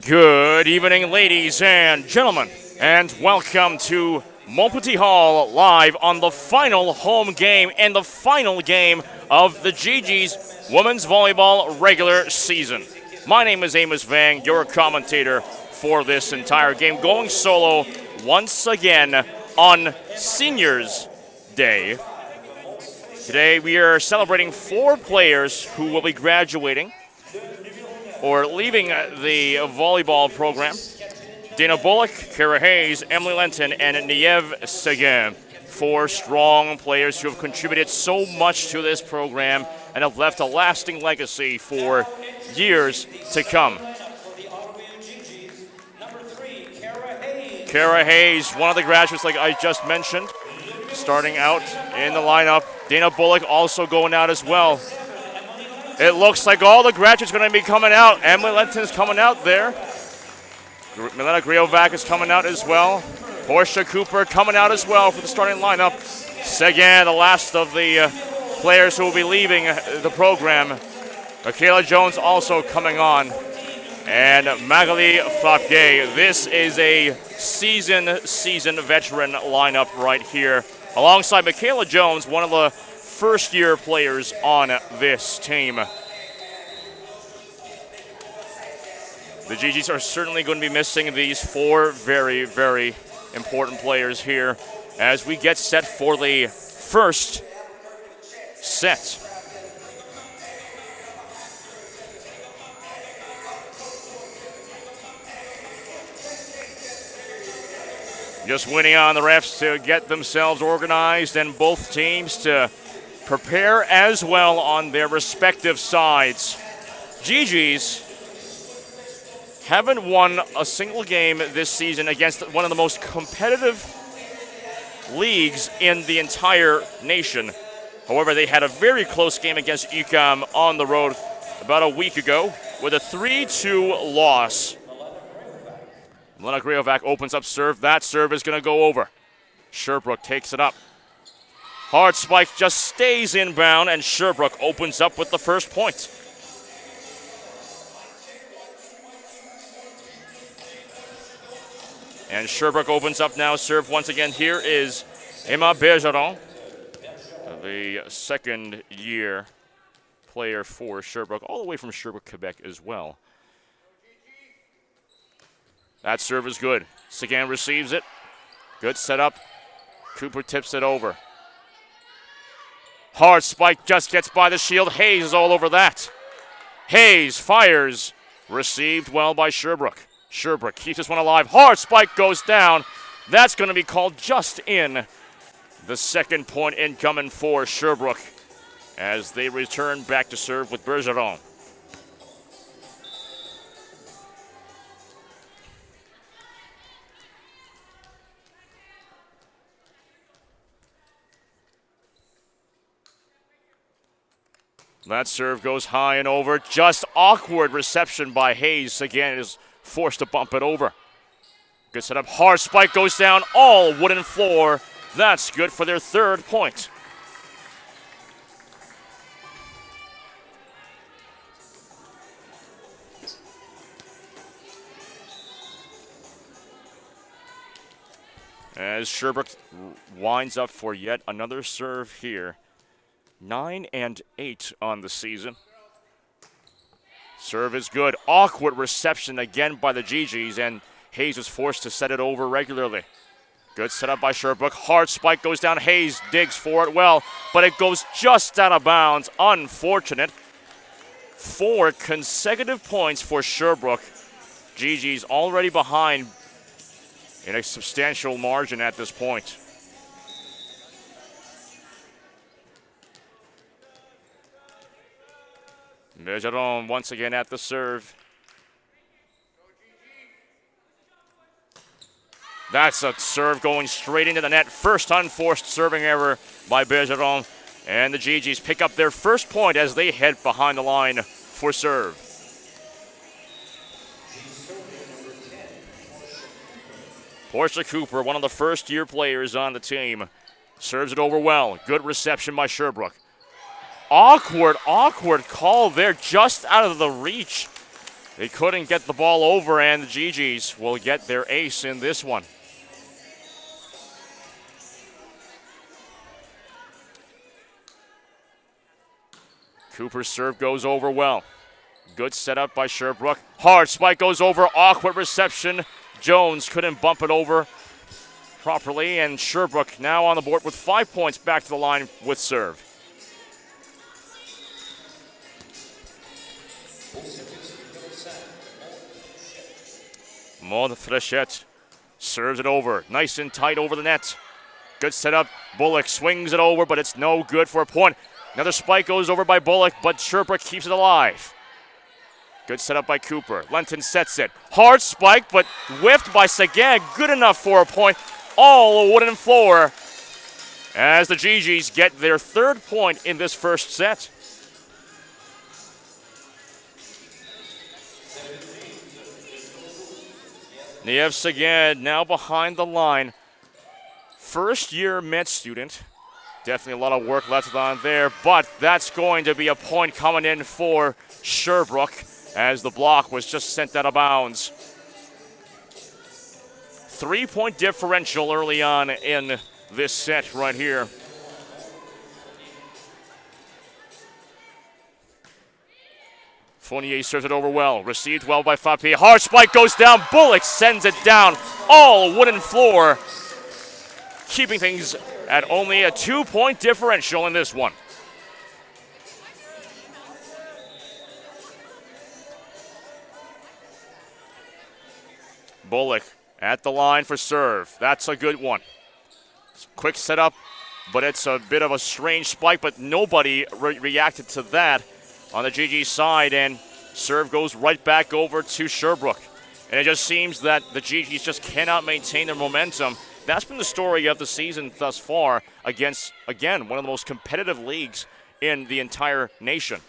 Good evening, ladies and gentlemen, and welcome to Montpetit Hall live on the final home game and the final game of the GG's Women's Volleyball regular season. My name is Amos Vang, your commentator for this entire game, going solo once again on Seniors Day. Today we are celebrating 4 players who will be graduating or leaving the volleyball program. Dana Bullock, Kara Hayes, Emily Lenton, and Niev Seguin. 4 strong players who have contributed so much to this program and have left a lasting legacy for years to come. Kara Hayes, one of the graduates like I just mentioned, starting out in the lineup. Dana Bullock also going out as well. It looks like all the graduates are going to be coming out. Emily Lenton's coming out there. Milena Griovac is coming out as well. Portia Cooper coming out as well for the starting lineup. Seguin, the last of the players who will be leaving the program. Michaela Jones also coming on. And Magali Frappier. This is a seasoned veteran lineup right here. Alongside Michaela Jones, one of the first-year players on this team. The GGs are certainly going to be missing these 4 very, very important players here as we get set for the first set. Just waiting on the refs to get themselves organized and both teams to prepare as well on their respective sides. GGs haven't won a single game this season against one of the most competitive leagues in the entire nation. However, they had a very close game against UQAM on the road about a week ago with a 3-2 loss. Milena Griovac opens up serve. That serve is going to go over. Sherbrooke takes it up. Hard spike just stays inbound, and Sherbrooke opens up with the first point. And Sherbrooke opens up now. Serve once again. Here is Emma Bergeron, the second-year player for Sherbrooke, all the way from Sherbrooke, Quebec as well. That serve is good. Seguin receives it. Good setup. Cooper tips it over. Hard spike just gets by the shield. Hayes is all over that. Hayes fires. Received well by Sherbrooke. Sherbrooke keeps this one alive. Hard spike goes down. That's going to be called just in. The second point incoming for Sherbrooke as they return back to serve with Bergeron. That serve goes high and over. Just awkward reception by Hayes. Again, is forced to bump it over. Good setup. Hard spike goes down. All wooden floor. That's good for their third point. As Sherbrooke winds up for yet another serve here. 9-8 on the season. Serve is good. Awkward reception again by the GGs, and Hayes is forced to set it over regularly. Good setup by Sherbrooke. Hard spike goes down. Hayes digs for it well, but it goes just out of bounds. Unfortunate. 4 consecutive points for Sherbrooke. GGs already behind in a substantial margin at this point. Bergeron once again at the serve. That's a serve going straight into the net. First unforced serving error by Bergeron. And the GGs pick up their first point as they head behind the line for serve. Portia Cooper, one of the first-year players on the team, serves it over well. Good reception by Sherbrooke. Awkward call there, just out of the reach They couldn't get the ball over, and the GGs will get their ace in this one. Cooper's serve goes over well. Good setup by Sherbrooke. Hard spike goes over, awkward reception. Jones couldn't bump it over properly, and Sherbrooke now on the board with 5 points back to the line with serve. Maud Frechette serves it over. Nice and tight over the net. Good setup. Bullock swings it over, but it's no good for a point. Another spike goes over by Bullock, but Sherbrooke keeps it alive. Good setup by Cooper. Lenton sets it. Hard spike, but whiffed by Seguin. Good enough for a point. All wooden floor as the GGs get their 3rd point in this first set. Niev Seguin now behind the line. First-year med student. Definitely a lot of work left on there, but that's going to be a point coming in for Sherbrooke as the block was just sent out of bounds. 3-point differential early on in this set right here. Fournier serves it over well. Received well by Fapier. Hard spike goes down. Bullock sends it down. All wooden floor. Keeping things at only a 2-point differential in this one. Bullock at the line for serve. That's a good one. Quick setup, but it's a bit of a strange spike, but nobody reacted to that on the GG side, and serve goes right back over to Sherbrooke. And it just seems that the GGs just cannot maintain their momentum. That's been the story of the season thus far against, again, one of the most competitive leagues in the entire nation.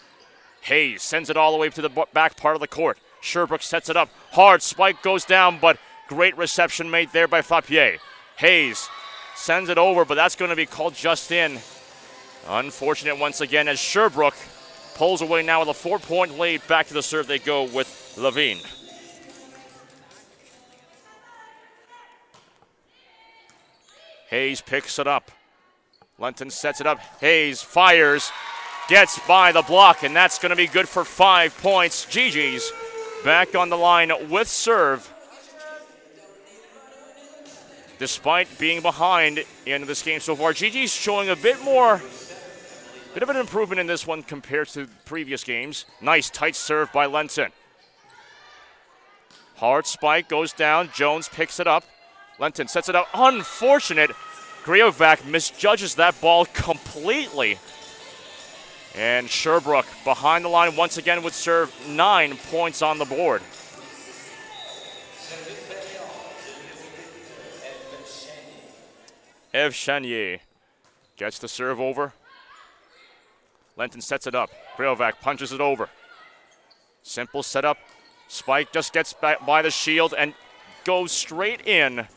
Hayes sends it all the way to the back part of the court. Sherbrooke sets it up. Hard spike goes down, but great reception made there by Fapier. Hayes sends it over, but that's going to be called just in. Unfortunate once again as Sherbrooke pulls away now with a 4-point lead. Back to the serve they go with Levine. Hayes picks it up. Lenton sets it up. Hayes fires, gets by the block, and that's going to be good for 5 points. GG's back on the line with serve. Despite being behind in this game so far, GG's showing a bit of an improvement in this one compared to previous games. Nice tight serve by Lenton. Hard spike goes down. Jones picks it up. Lenton sets it up. Unfortunate. Griovac misjudges that ball completely. And Sherbrooke behind the line once again with serve. 9 points on the board. Ev Chanier gets the serve over. Lenton sets it up. Griovac punches it over. Simple setup. Spike just gets back by the shield and goes straight in.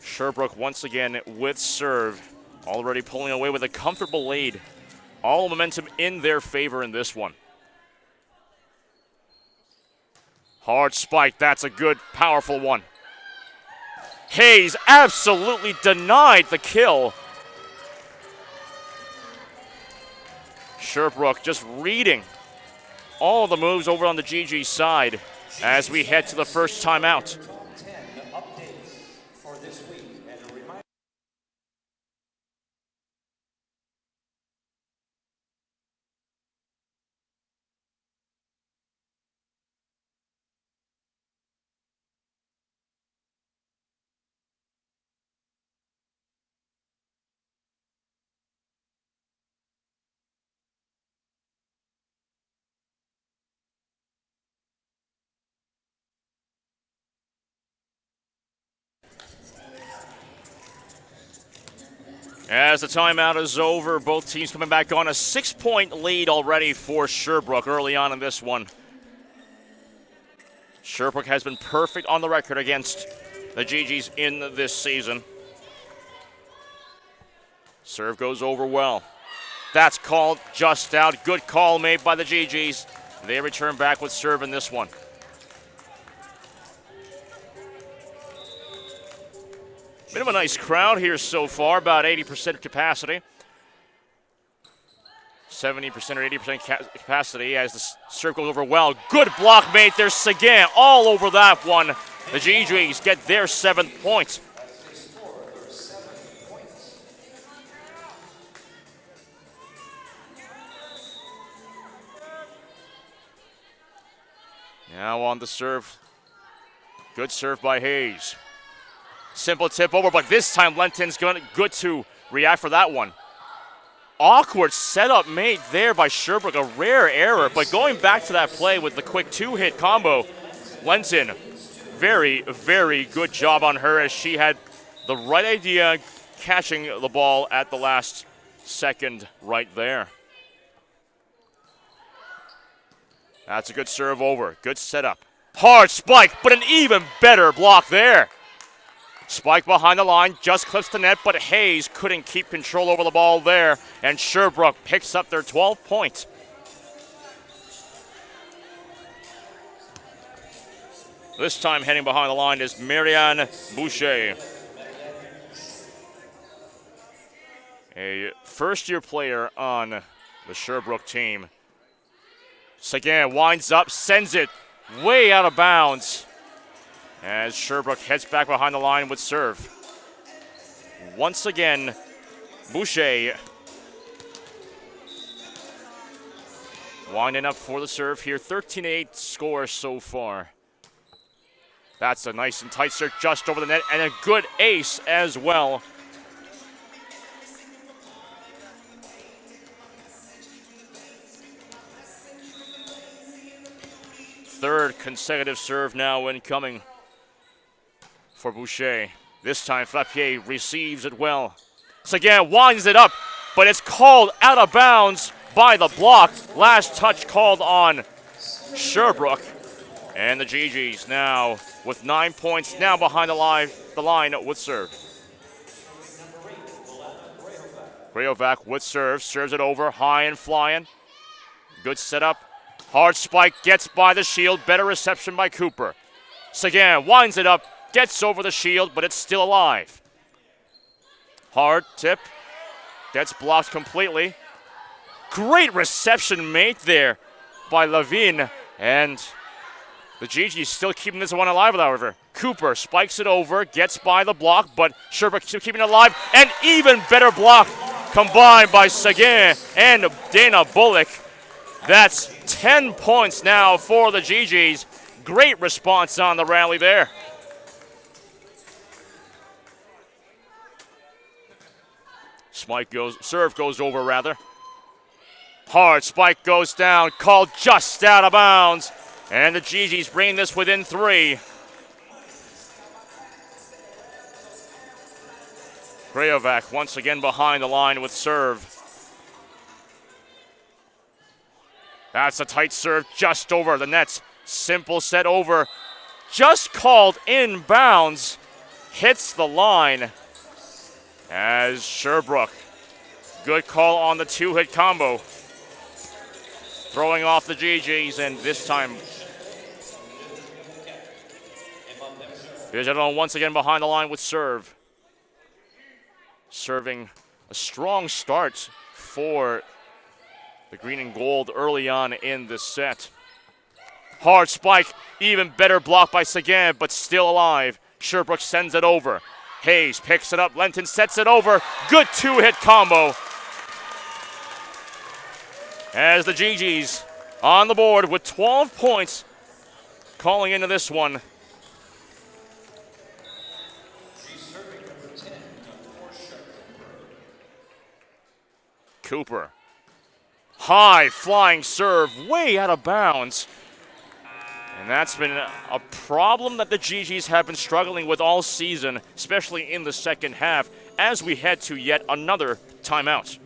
Sherbrooke once again with serve. Already pulling away with a comfortable lead. All momentum in their favor in this one. Hard spike. That's a good, powerful one. Hayes absolutely denied the kill. Sherbrooke just reading all the moves over on the GG side as we head to the first timeout. As the timeout is over, both teams coming back on a 6-point lead already for Sherbrooke early on in this one. Sherbrooke has been perfect on the record against the GGs in this season. Serve goes over well. That's called just out. Good call made by the GGs. They return back with serve in this one. Bit of a nice crowd here so far, about 80% capacity. 70% or 80% capacity as the serve goes over well. Good block made there, Seguin all over that one. The GGs get their 7th point. Now on the serve. Good serve by Hayes. Simple tip over, but this time Lenton's good to react for that one. Awkward setup made there by Sherbrooke, a rare error, but going back to that play with the quick 2-hit combo, Lenton, very, very good job on her as she had the right idea catching the ball at the last second right there. That's a good serve over, good setup. Hard spike, but an even better block there. Spike behind the line, just clips the net, but Hayes couldn't keep control over the ball there, and Sherbrooke picks up their 12th point. This time heading behind the line is Marianne Boucher. A first-year player on the Sherbrooke team. Seguin winds up, sends it way out of bounds as Sherbrooke heads back behind the line with serve. Once again, Boucher winding up for the serve here. 13-8 score so far. That's a nice and tight serve just over the net and a good ace as well. Third consecutive serve now incoming for Boucher. This time Flappier receives it well. Seguin winds it up, but it's called out of bounds by the block. Last touch called on Sherbrooke. And the GGs now with 9 points, now behind the line with serve. Grayovac with serve, serves it over, high and flying. Good setup. Hard spike, gets by the shield, better reception by Cooper. Seguin winds it up, gets over the shield, but it's still alive. Hard tip, gets blocked completely. Great reception made there by Levine, and the GG still keeping this one alive, however. Cooper spikes it over, gets by the block, but Sherbrooke still keeping it alive. An even better block combined by Seguin and Dana Bullock. That's 10 points now for the GGs. Great response on the rally there. Serve goes over rather. Hard spike goes down, called just out of bounds. And the GGs bring this within 3. Grayovac once again behind the line with serve. That's a tight serve just over the net. Simple set over. Just called inbounds. Hits the line as Sherbrooke. Good call on the 2-hit combo. Throwing off the GGs, and this time Villageron once again behind the line with serve. Serving a strong start for the green and gold early on in this set. Hard spike, even better block by Seguin, but still alive. Sherbrooke sends it over. Hayes picks it up, Lenton sets it over. Good 2-hit combo. As the GGs on the board with 12 points, calling into this one. Cooper. High flying serve, way out of bounds. And that's been a problem that the GGs have been struggling with all season, especially in the second half, as we head to yet another timeout.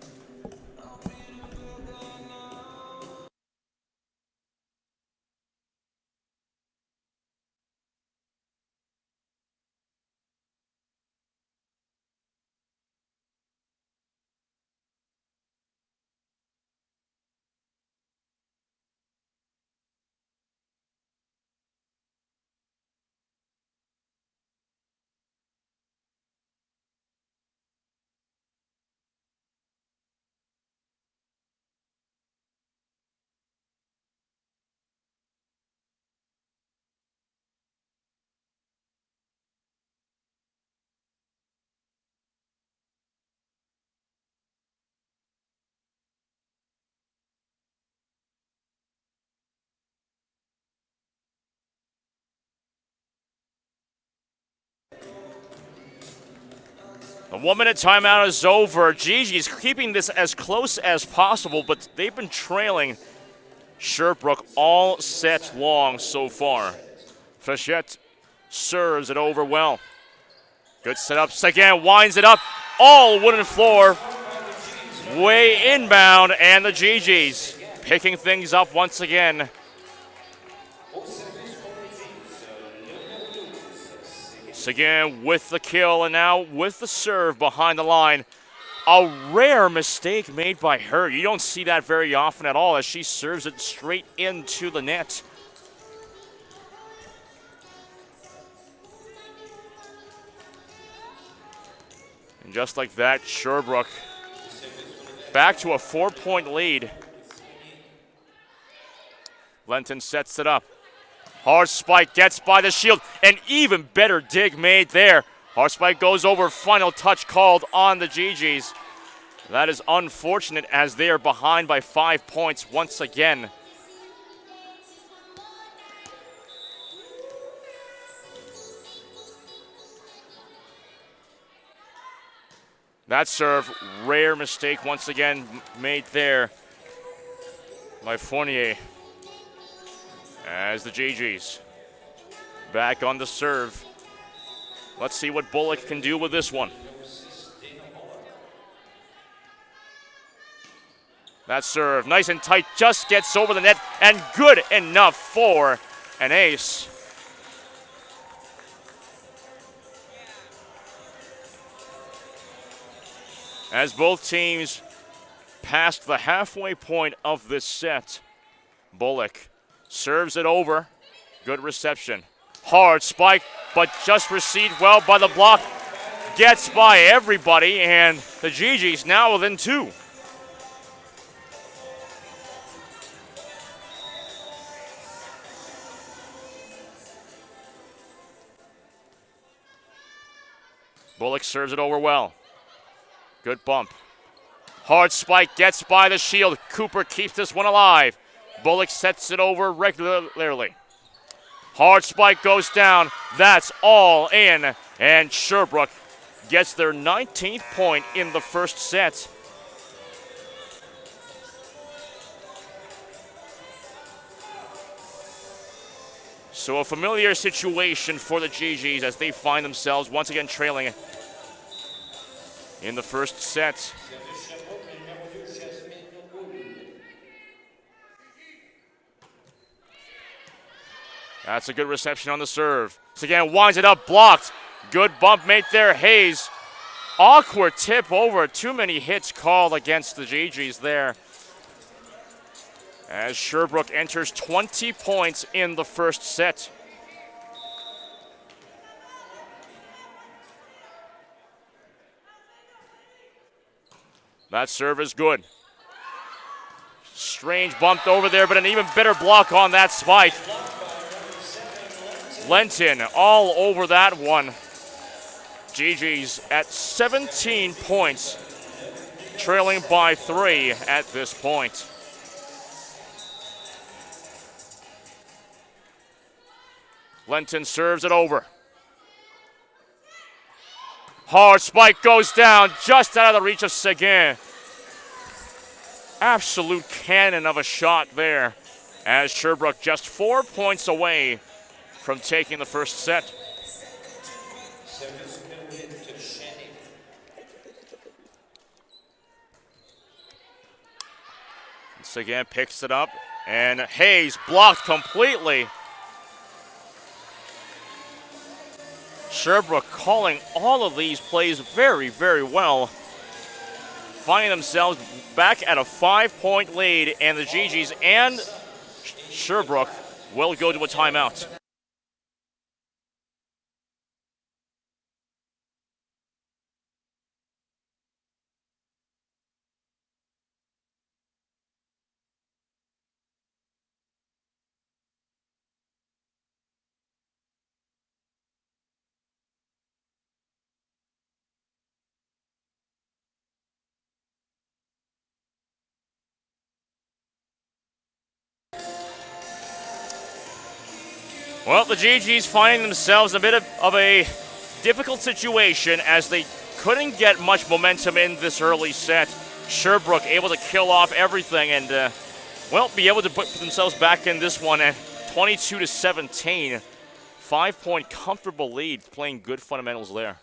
The 1 minute timeout is over. Gigi's keeping this as close as possible, but they've been trailing Sherbrooke all set long so far. Frechette serves it over well. Good setup. Seguin winds it up. All wooden floor. Way inbound, and the GGs picking things up once again. Seguin with the kill, and now with the serve behind the line. A rare mistake made by her. You don't see that very often at all as she serves it straight into the net. And just like that, Sherbrooke back to a 4-point lead. Lenton sets it up. Hard spike gets by the shield. An even better dig made there. Hard spike goes over. Final touch called on the GGs. That is unfortunate as they are behind by 5 points once again. That serve, rare mistake once again made there by Fournier. As the GGs back on the serve. Let's see what Bullock can do with this one. That serve, nice and tight, just gets over the net and good enough for an ace. As both teams passed the halfway point of this set, Bullock serves it over. Good reception. Hard spike, but just received well by the block. Gets by everybody, and the GGs now within 2. Bullock serves it over well. Good bump. Hard spike gets by the shield. Cooper keeps this one alive. Bullock sets it over regularly. Hard spike goes down. That's all in. And Sherbrooke gets their 19th point in the first set. So a familiar situation for the GGs as they find themselves once again trailing in the first set. That's a good reception on the serve. So again, winds it up, blocked. Good bump made there, Hayes. Awkward tip over, too many hits called against the GGs there. As Sherbrooke enters 20 points in the first set. That serve is good. Strange bumped over there, but an even better block on that spike. Lenton all over that one. GG's at 17 points, trailing by 3 at this point. Lenton serves it over. Hard spike goes down, just out of the reach of Seguin. Absolute cannon of a shot there, as Sherbrooke just 4 points away from taking the first set. Seguin picks it up, and Hayes blocked completely. Sherbrooke calling all of these plays very, very well. Finding themselves back at a 5-point lead, and the GGs and Sherbrooke will go to a timeout. Well, the GGs finding themselves in a bit of a difficult situation as they couldn't get much momentum in this early set. Sherbrooke able to kill off everything and, be able to put themselves back in this one at 22-17. 5-point comfortable lead, playing good fundamentals there.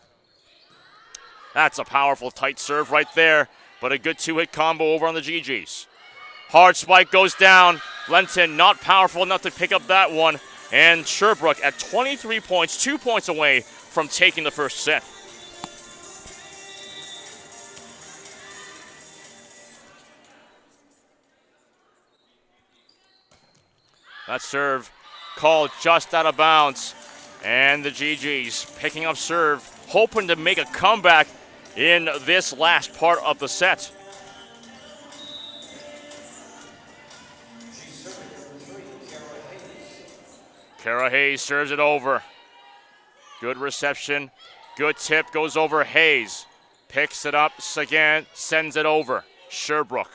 That's a powerful tight serve right there, but a good two-hit combo over on the GGs. Hard spike goes down. Lenton not powerful enough to pick up that one. And Sherbrooke at 23 points, 2 points away from taking the first set. That serve called just out of bounds. And the GGs picking up serve, hoping to make a comeback in this last part of the set. Kara Hayes serves it over. Good reception. Good tip goes over Hayes. Picks it up. Again, sends it over. Sherbrooke.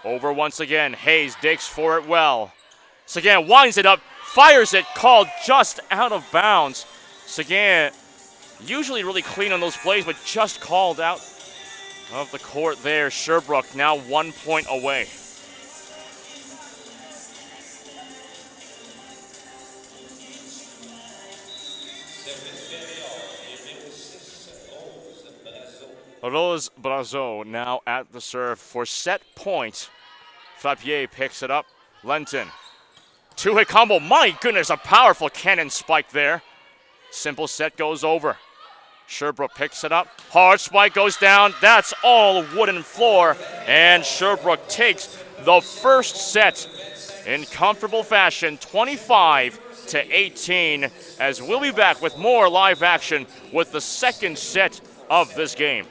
Over once again. Hayes digs for it well. Seguin winds it up. Fires it. Called just out of bounds. Seguin usually really clean on those plays, but just called out of the court there. Sherbrooke now 1 point away. Rose Brazo now at the serve for set point. Fabier picks it up. Lenton. Two-hit combo. My goodness, a powerful cannon spike there. Simple set goes over. Sherbrooke picks it up. Hard spike goes down. That's all wooden floor. And Sherbrooke takes the first set in comfortable fashion, 25-18, as we'll be back with more live action with the second set of this game.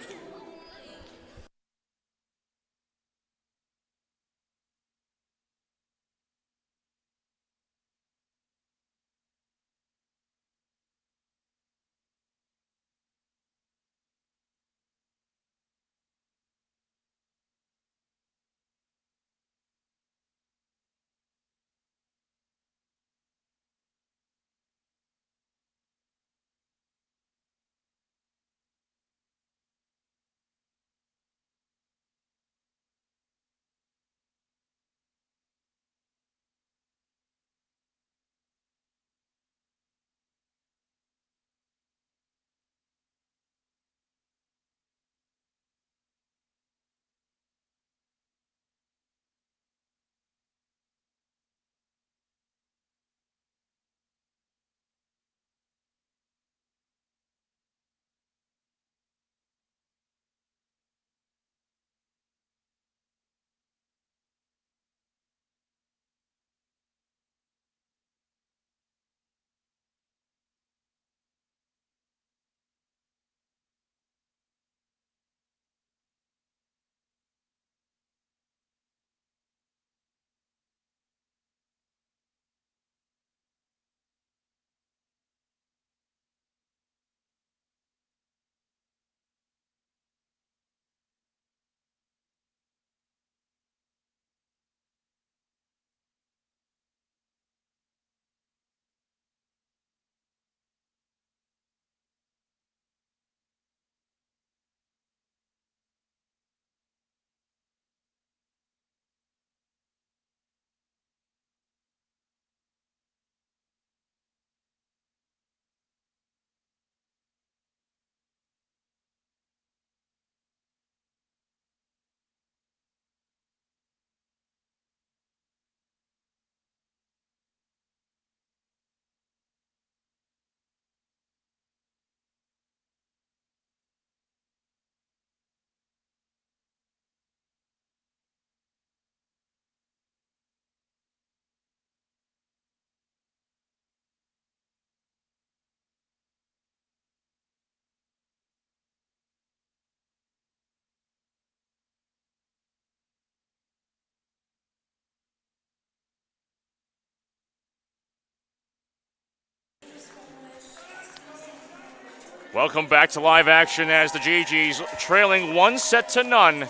Welcome back to live action as the GGs trailing 1-0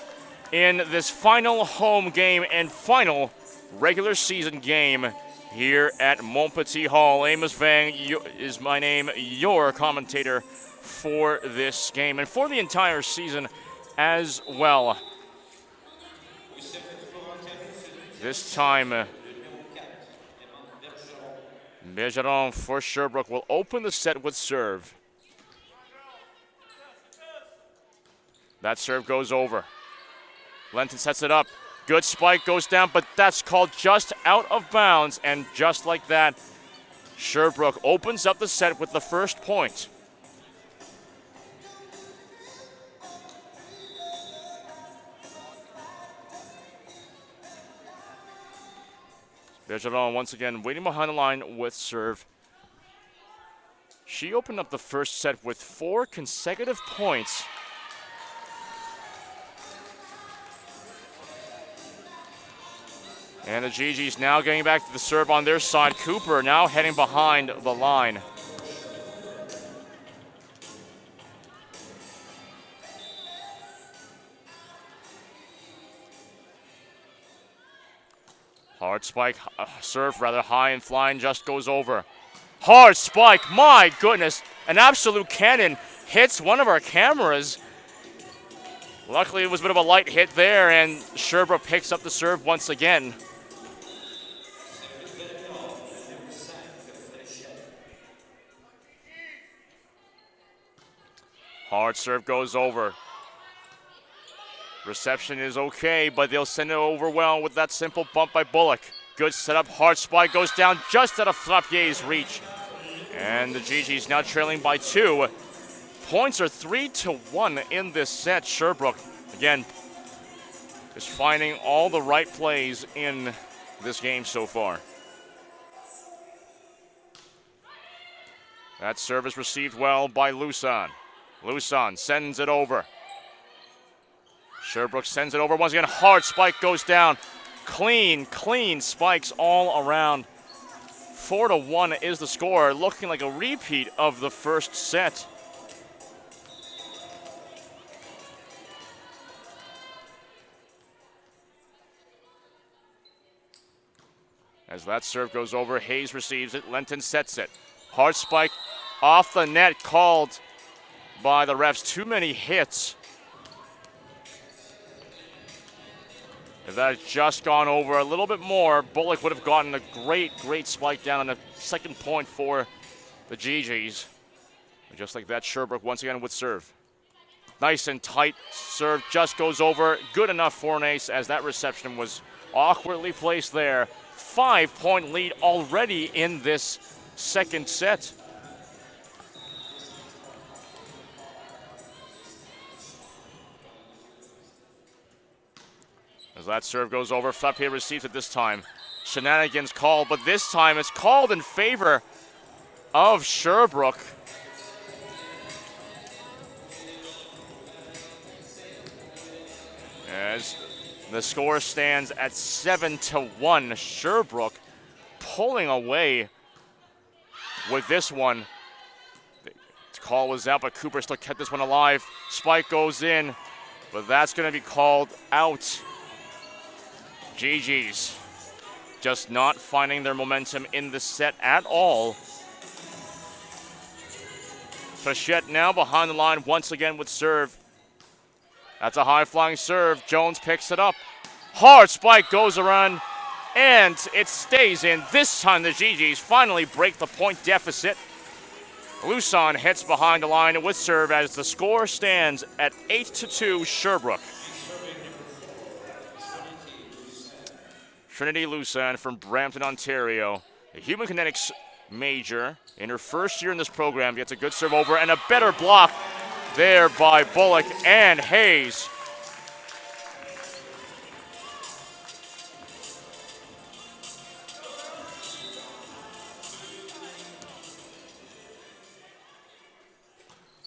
in this final home game and final regular season game here at Montpetit Hall. Amos Vang is my name, your commentator for this game and for the entire season as well. This time, Bergeron for Sherbrooke will open the set with serve. That serve goes over. Lenton sets it up. Good spike goes down, but that's called just out of bounds. And just like that, Sherbrooke opens up the set with the first point. Bergeron once again waiting behind the line with serve. She opened up the first set with 4 consecutive points. And the GGs now getting back to the serve on their side. Cooper now heading behind the line. Hard spike, serve rather high and flying, just goes over. Hard spike, my goodness. An absolute cannon hits one of our cameras. Luckily it was a bit of a light hit there, and Sherbrooke picks up the serve once again. Hard serve goes over. Reception is okay, but they'll send it over well with that simple bump by Bullock. Good setup, hard spike goes down just out of Flappier's reach. And the GG's now trailing by 2. Points are 3-1 in this set. Sherbrooke, again, is finding all the right plays in this game so far. That serve is received well by Lusan. Lusan sends it over. Sherbrooke sends it over once again. Hard spike goes down. Clean spikes all around. 4-1 is the score, looking like a repeat of the first set. As that serve goes over, Hayes receives it. Lenton sets it. Hard spike off the net, called by the refs. Too many hits. If that had just gone over a little bit more, Bullock would have gotten a great spike down on the second point for the GGs. And just like that, Sherbrooke once again with serve. Nice and tight serve, just goes over. Good enough for an ace, as that reception was awkwardly placed there. 5-point lead already in this second set. As that serve goes over, Flappier receives it this time. Shenanigans called, but this time it's called in favor of Sherbrooke. As the score stands at 7-1, Sherbrooke pulling away with this one. The call was out, but Cooper still kept this one alive. Spike goes in, but that's going to be called out. GG's just not finding their momentum in the set at all. Frechette now behind the line once again with serve. That's a high-flying serve. Jones picks it up. Hard spike goes around, and it stays in. This time the GG's finally break the point deficit. Lusan hits behind the line with serve as the score stands at 8-2 Sherbrooke. Trinity Lusan from Brampton, Ontario, a human kinetics major in her first year in this program, gets a good serve over and a better block there by Bullock and Hayes.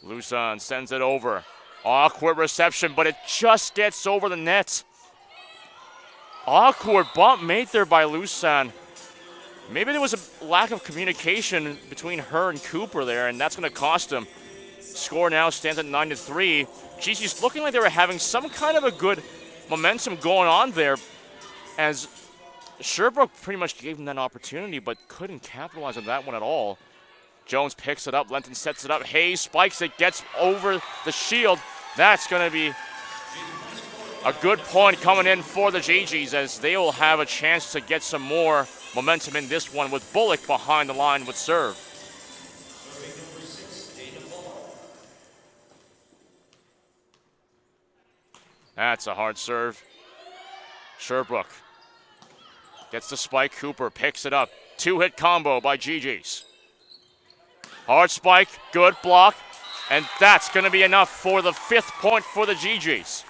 Lusan sends it over. Awkward reception, but it just gets over the net. Awkward bump made there by Lusan. Maybe there was a lack of communication between her and Cooper there, and that's going to cost him. Score now stands at 9-3. GG's looking like they were having some kind of a good momentum going on there, as Sherbrooke pretty much gave him that opportunity, but couldn't capitalize on that one at all. Jones picks it up. Lenton sets it up. Hayes spikes it, gets over the shield. That's going to be a good point coming in for the GGs, as they will have a chance to get some more momentum in this one with Bullock behind the line with serve. That's a hard serve. Sherbrooke gets the spike. Cooper picks it up. Two-hit combo by GGs. Hard spike, good block, and that's going to be enough for the 5th point for the GGs.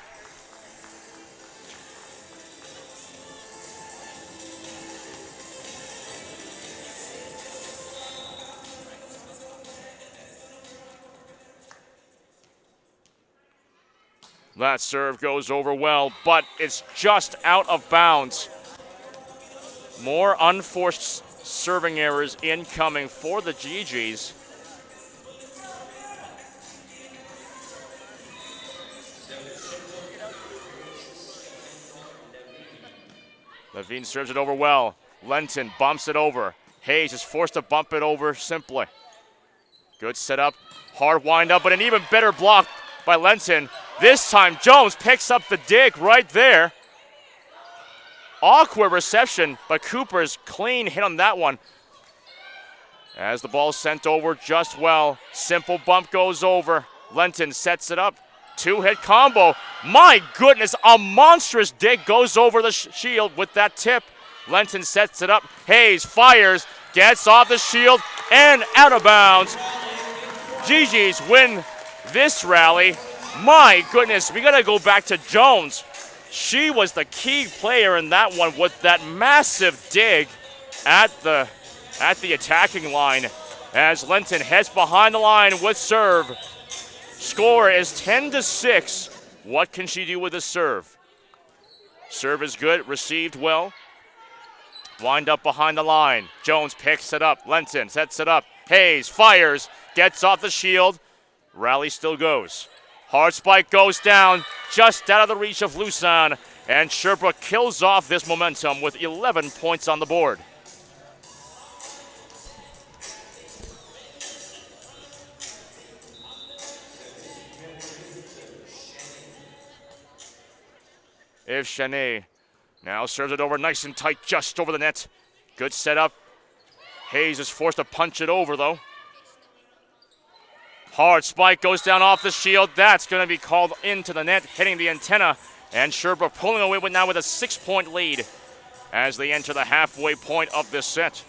That serve goes over well, but it's just out of bounds. More unforced serving errors incoming for the GGs. Levine serves it over well. Lenton bumps it over. Hayes is forced to bump it over simply. Good setup, hard wind up, but an even better block by Lenton. This time Jones picks up the dig right there. Awkward reception, but Cooper's clean hit on that one. As the ball sent over just well. Simple bump goes over. Lenton sets it up. Two-hit combo. My goodness, a monstrous dig goes over the shield with that tip. Lenton sets it up. Hayes fires, gets off the shield, and out of bounds. GGs win this rally. My goodness, we got to go back to Jones. She was the key player in that one with that massive dig at the attacking line as Lenton heads behind the line with serve. Score is 10-6. What can she do with this serve? Serve is good, received well. Wind up behind the line. Jones picks it up. Lenton sets it up. Hayes fires, gets off the shield. Rally still goes. Hard spike goes down, just out of the reach of Lusan, and Sherbrooke kills off this momentum with 11 points on the board. If Chenet now serves it over nice and tight, just over the net. Good setup. Hayes is forced to punch it over, though. Hard spike goes down off the shield. That's going to be called into the net, hitting the antenna. And Sherbrooke pulling away now with a 6-point lead as they enter the halfway point of this set.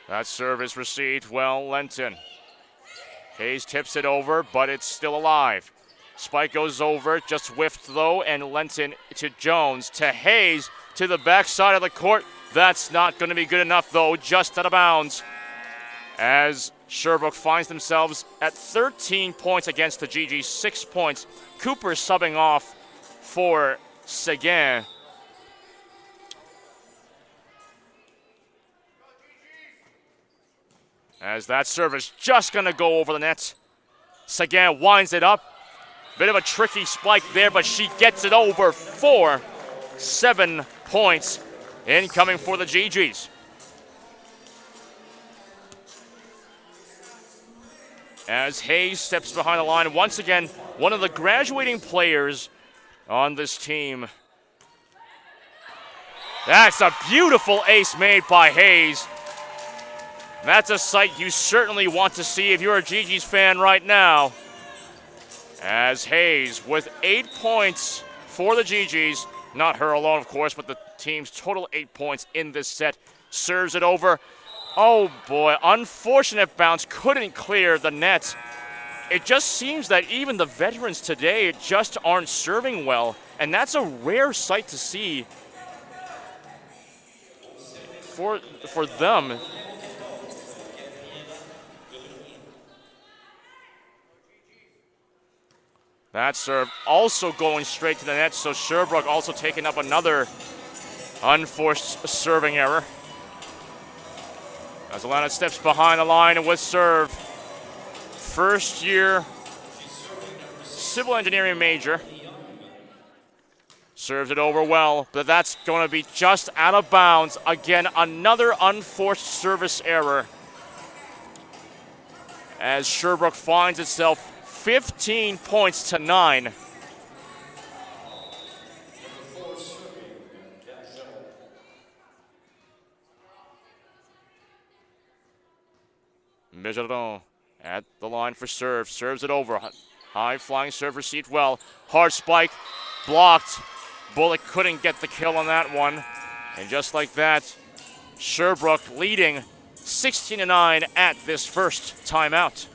That serve is received well, Lenton. Hayes tips it over, but it's still alive. Spike goes over, just whiffed though, and Lenton to Jones, to Hayes, to the backside of the court. That's not going to be good enough though, just out of bounds. As Sherbrooke finds themselves at 13 points against the GG, 6 points. Cooper subbing off for Seguin. As that serve is just going to go over the net. Seguin winds it up. Bit of a tricky spike there, but she gets it over for 7 points incoming for the GGs. As Hayes steps behind the line, once again, one of the graduating players on this team. That's a beautiful ace made by Hayes. That's a sight you certainly want to see if you're a GGs fan right now. As Hayes with 8 points for the GGs, not her alone of course, but the team's total 8 points in this set, serves it over. Oh boy, unfortunate bounce, couldn't clear the net. It just seems that even the veterans today just aren't serving well, and that's a rare sight to see for them. That serve also going straight to the net, so Sherbrooke also taking up another unforced serving error. As Alana steps behind the line with serve. First year civil engineering major. Serves it over well, but that's going to be just out of bounds. Again, another unforced service error. As Sherbrooke finds itself 15 points to 9. Mejeron at the line for serve. Serves it over. High flying serve received well. Hard spike. Blocked. Bullock couldn't get the kill on that one. And just like that, Sherbrooke leading 16-9 at this first timeout.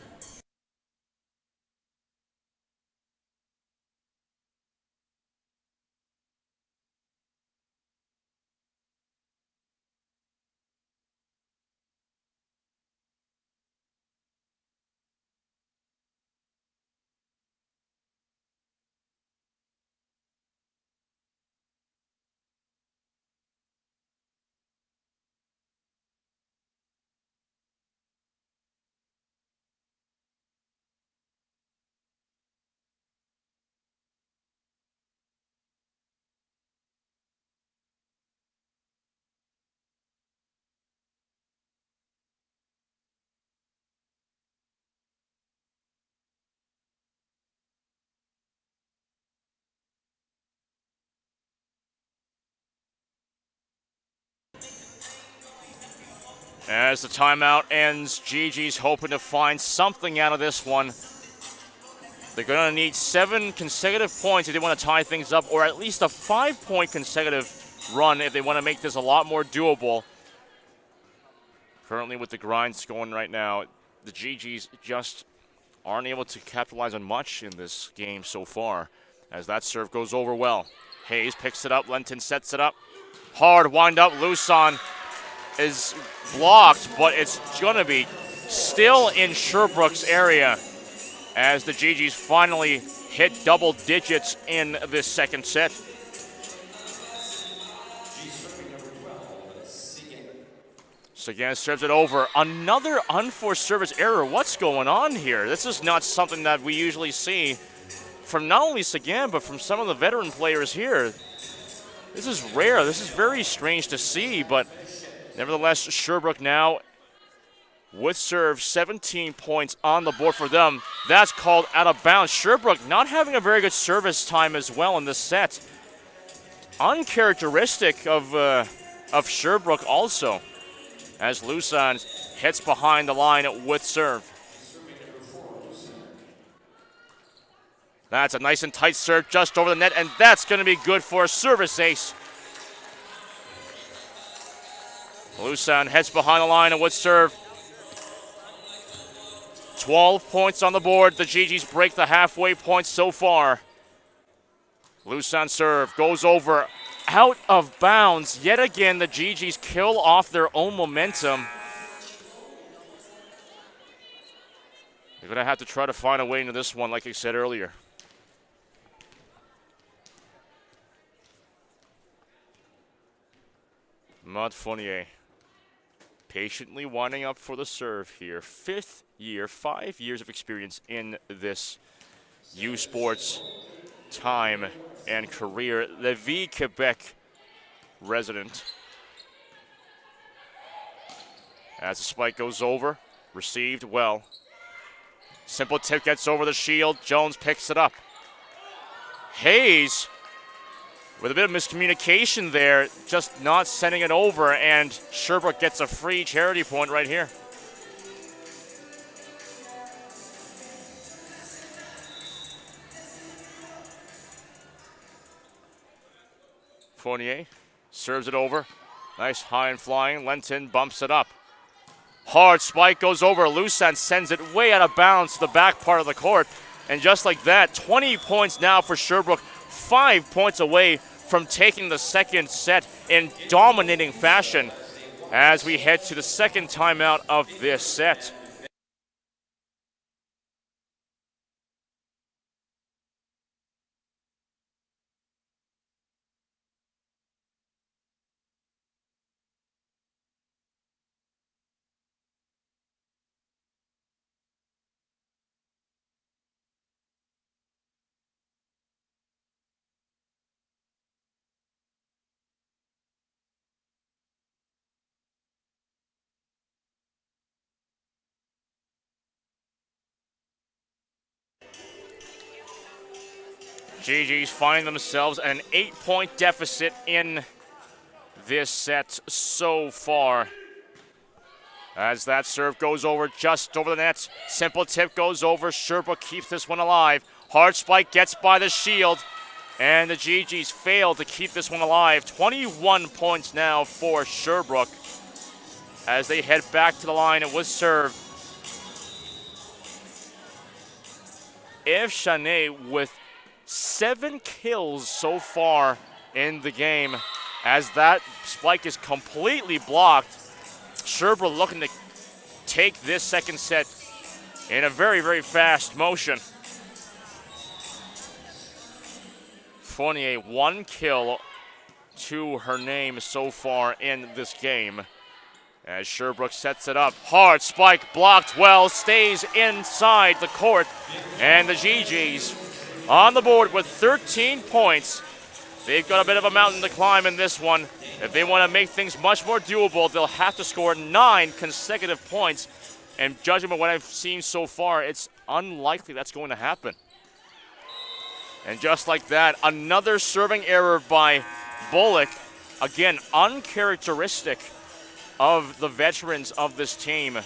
As the timeout ends, Gigi's hoping to find something out of this one. They're going to need 7 consecutive points if they want to tie things up, or at least a 5-point consecutive run if they want to make this a lot more doable. Currently with the grinds going right now, the GGs just aren't able to capitalize on much in this game so far, as that serve goes over well. Hayes picks it up, Lenton sets it up. Hard wind up, Luson is blocked, but it's going to be still in Sherbrooke's area as the GGs finally hit double digits in this second set. Seguin serves it over. Another unforced service error. What's going on here? This is not something that we usually see from not only Seguin, but from some of the veteran players here. This is rare. This is very strange to see, but nevertheless, Sherbrooke now with serve, 17 points on the board for them. That's called out of bounds. Sherbrooke not having a very good service time as well in this set. Uncharacteristic of Sherbrooke also, as Luson hits behind the line with serve. That's a nice and tight serve just over the net, and that's going to be good for a service ace. Luson heads behind the line and with serve. 12 points on the board. The GGs break the halfway point so far. Luson serve goes over, out of bounds. Yet again, the GGs kill off their own momentum. They're going to have to try to find a way into this one, like I said earlier. Maud Fournier patiently winding up for the serve here. 5th year, 5 years of experience in this U Sports time and career. The V Quebec resident. As the spike goes over, received well. Simple tip gets over the shield. Jones picks it up. Hayes with a bit of miscommunication there, just not sending it over, and Sherbrooke gets a free charity point right here. Fournier serves it over. Nice high and flying. Lenton bumps it up. Hard spike goes over. Luson sends it way out of bounds to the back part of the court. And just like that, 20 points now for Sherbrooke. 5 points away from taking the second set in dominating fashion as we head to the second timeout of this set. GG's find themselves an 8-point deficit in this set so far. As that serve goes over, just over the net. Simple tip goes over. Sherbrooke keeps this one alive. Hard spike gets by the shield. And the GG's fail to keep this one alive. 21 points now for Sherbrooke as they head back to the line. It was serve. Eve Chanet with 7 kills so far in the game as that spike is completely blocked. Sherbrooke looking to take this second set in a very, very fast motion. Fournier, 1 kill to her name so far in this game. As Sherbrooke sets it up. Hard spike blocked well, stays inside the court. And the GG's on the board with 13 points. They've got a bit of a mountain to climb in this one. If they want to make things much more doable, they'll have to score 9 consecutive points. And judging by what I've seen so far, it's unlikely that's going to happen. And just like that, another serving error by Bullock. Again, uncharacteristic of the veterans of this team.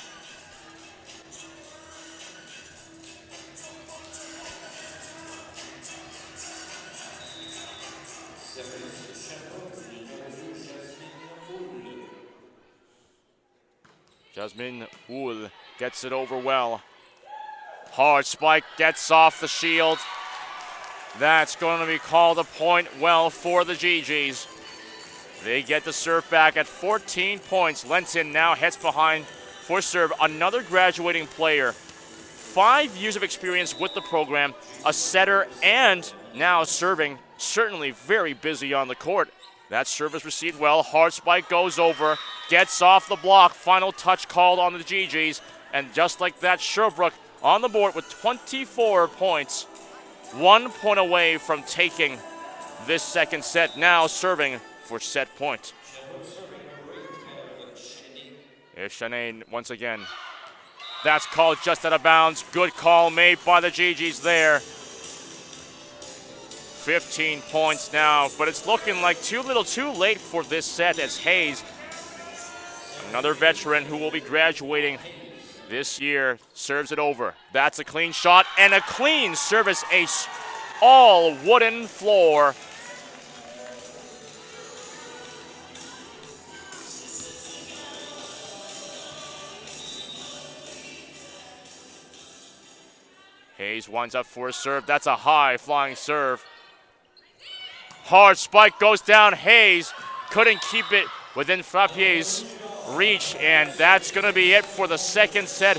Jasmine Wool gets it over well. Hard spike gets off the shield. That's going to be called a point well for the GG's. They get the serve back at 14 points. Lenton now heads behind for serve. Another graduating player. 5 years of experience with the program, a setter and now serving. Certainly very busy on the court. That serve is received well. Hard spike goes over, gets off the block. Final touch called on the GG's. And just like that, Sherbrooke on the board with 24 points. 1 point away from taking this second set. Now serving for set point. Here's Shanae once again. That's called just out of bounds. Good call made by the GG's there. 15 points now, but it's looking like too little too late for this set as Hayes, another veteran who will be graduating this year, serves it over. That's a clean shot and a clean service ace. All wooden floor. Hayes winds up for a serve. That's a high flying serve. Hard spike goes down. Hayes couldn't keep it within Frappier's reach, and that's going to be it for the second set.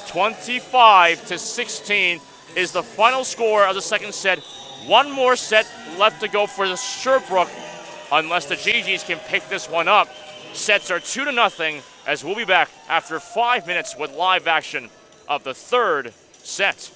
25-16 is the final score of the second set. One more set left to go for the Sherbrooke, unless the GG's can pick this one up. Sets are 2-0, as we'll be back after 5 minutes with live action of the third set.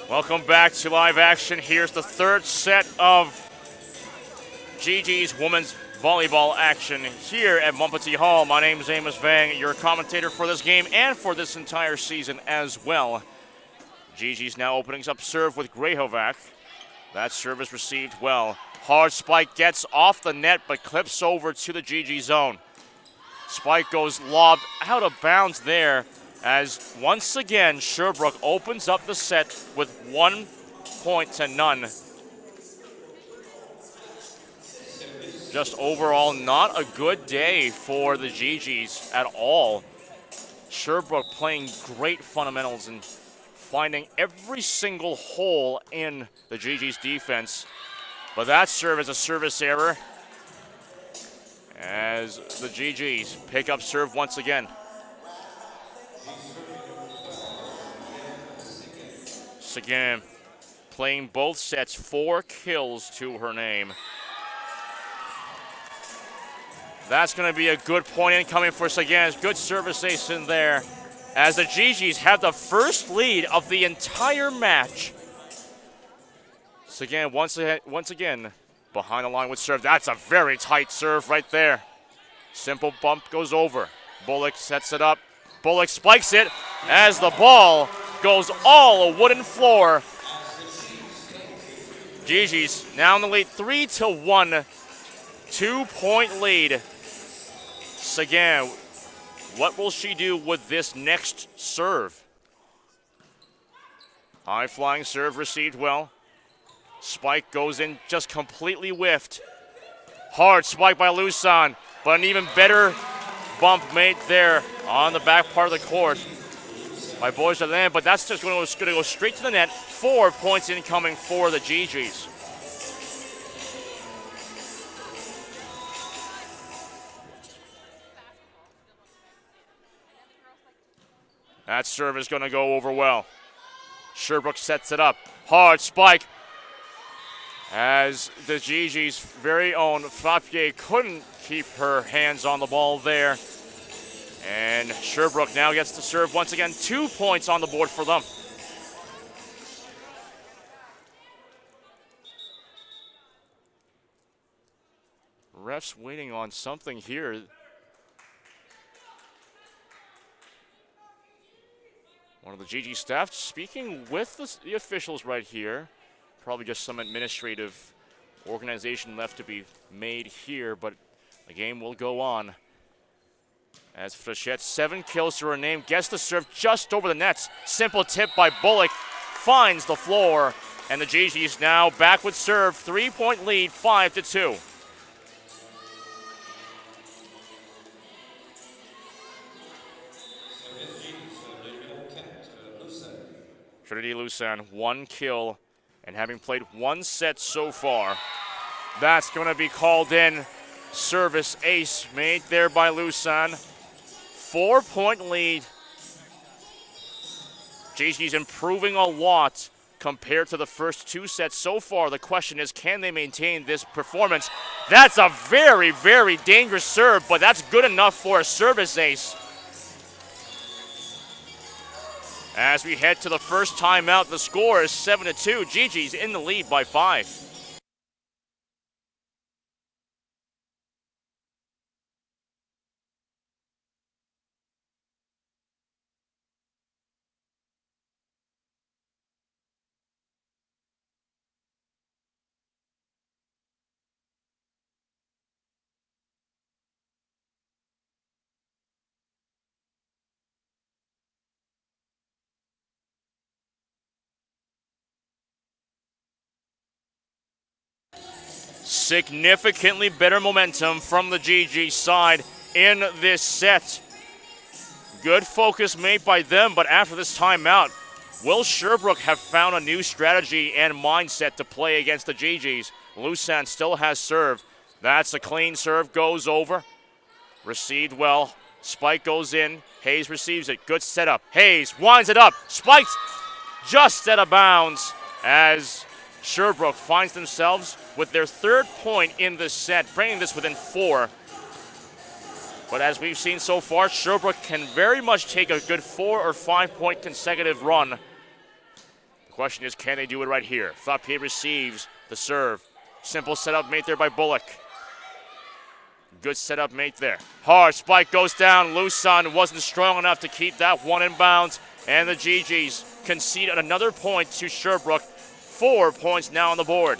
Welcome back to live action. Here's the third set of GG's women's volleyball action here at Montpetit Hall. My name is Amos Vang, your commentator for this game and for this entire season as well. GG's now opening up serve with Grehovac. That serve is received well. Hard spike gets off the net but clips over to the GG zone. Spike goes lobbed out of bounds there as once again Sherbrooke opens up the set with 1 point to none. Just overall not a good day for the GGs at all. Sherbrooke playing great fundamentals and finding every single hole in the GG's defense. But that serve is a service error as the GGs pick up serve once again. Seguin playing both sets, 4 kills to her name. That's going to be a good point incoming for Seguin. Good service ace in there as the GGs have the first lead of the entire match. Seguin once again behind the line with serve. That's a very tight serve right there. Simple bump goes over. Bullock sets it up. Bullock spikes it as the ball goes all a wooden floor. GG's now in the lead, 3-1, 2-point lead. Seguin, what will she do with this next serve? High flying serve received well. Spike goes in, just completely whiffed. Hard spike by Lusan, but an even better bump made there on the back part of the court by Boisjardin, but that's just going to go straight to the net. 4 points incoming for the GGs. That serve is going to go over well. Sherbrooke sets it up. Hard spike as the GG's very own Frappier couldn't keep her hands on the ball there. And Sherbrooke now gets to serve once again. 2 points on the board for them. Refs waiting on something here. One of the GG staff speaking with the officials right here. Probably just some administrative organization left to be made here, but the game will go on. As Frechette, 7 kills to her name, gets the serve just over the nets. Simple tip by Bullock, finds the floor, and the GG's now back with serve. 3-point lead, 5-2. Trinity Lusan, 1 kill, and having played 1 set so far, that's going to be called in. Service ace made there by Lusan. 4-point lead. GG's improving a lot compared to the first 2 sets so far. The question is, can they maintain this performance? That's a very, very dangerous serve, but that's good enough for a service ace. As we head to the first timeout, the score is 7-2. GG's in the lead by 5. Significantly better momentum from the GG side in this set. Good focus made by them, but after this timeout, will Sherbrooke have found a new strategy and mindset to play against the GGs? Lusan still has serve. That's a clean serve, goes over. Received well. Spike goes in. Hayes receives it. Good setup. Hayes winds it up. Spiked just out of bounds as Sherbrooke finds themselves with their 3rd point in this set, bringing this within 4. But as we've seen so far, Sherbrooke can very much take a good 4 or 5 point consecutive run. The Question is, can they do it right here? Frappier receives the serve. Simple setup made there by Bullock. Good setup made there. Hard spike goes down. Lusan wasn't strong enough to keep that one in bounds. And the GGs concede another point to Sherbrooke. 4 points now on the board.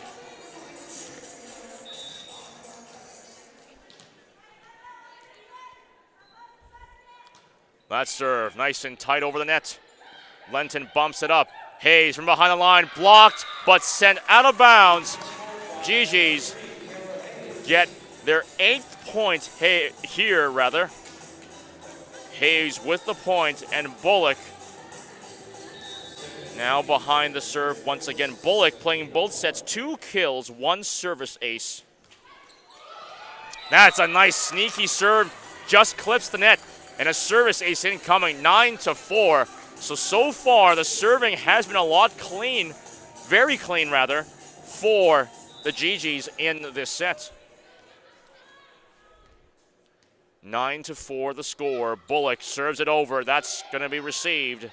That serve, nice and tight over the net. Lenton bumps it up. Hayes from behind the line, blocked, but sent out of bounds. GGs get their 8th point here, rather. Hayes with the point, and Bullock now behind the serve once again. Bullock playing both sets, 2 kills, 1 service ace. That's a nice sneaky serve, just clips the net, and a service ace incoming, 9-4. So far, the serving has been a lot clean, very clean rather, for the GGs in this set. 9-4 the score. Bullock serves it over. That's going to be received.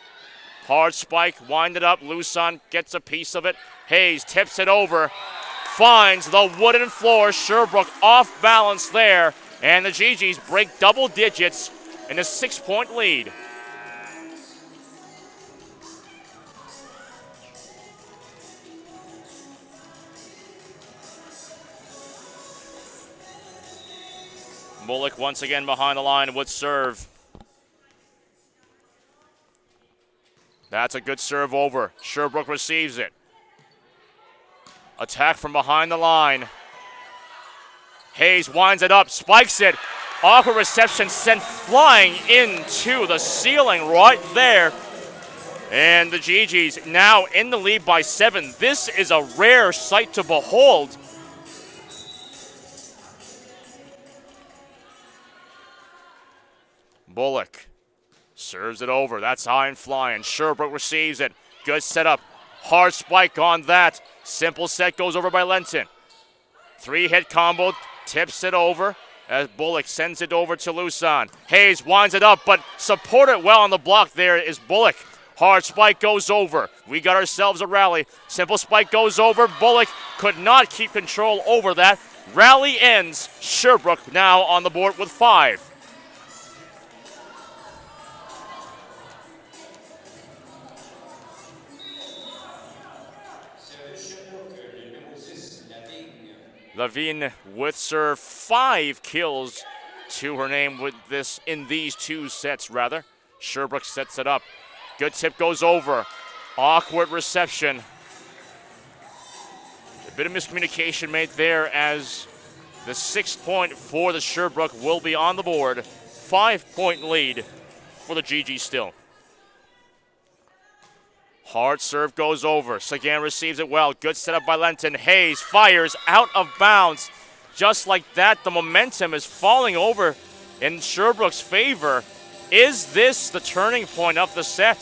Hard spike, wind it up. Lusan gets a piece of it. Hayes tips it over. Finds the wooden floor. Sherbrooke off balance there. And the GGs break double digits in a 6-point lead. Bullock once again behind the line would serve. That's a good serve over. Sherbrooke receives it. Attack from behind the line. Hayes winds it up, spikes it. Awkward reception sent flying into the ceiling right there. And the GGs now in the lead by 7. This is a rare sight to behold. Bullock serves it over. That's high and flying. Sherbrooke receives it. Good setup. Hard spike on that. Simple set goes over by Lenton. 3-hit combo. Tips it over as Bullock sends it over to Lusan. Hayes winds it up, but supported well on the block there is Bullock. Hard spike goes over. We got ourselves a rally. Simple spike goes over. Bullock could not keep control over that. Rally ends. Sherbrooke now on the board with 5. Lavigne with serve, 5 kills to her name with this in these 2 sets rather. Sherbrooke sets it up. Good tip goes over. Awkward reception. A bit of miscommunication made there as the 6th point for the Sherbrooke will be on the board. 5-point lead for the GG still. Hard serve goes over. Sagan receives it well. Good setup by Lenton. Hayes fires out of bounds. Just like that, the momentum is falling over in Sherbrooke's favor. Is this the turning point of the set?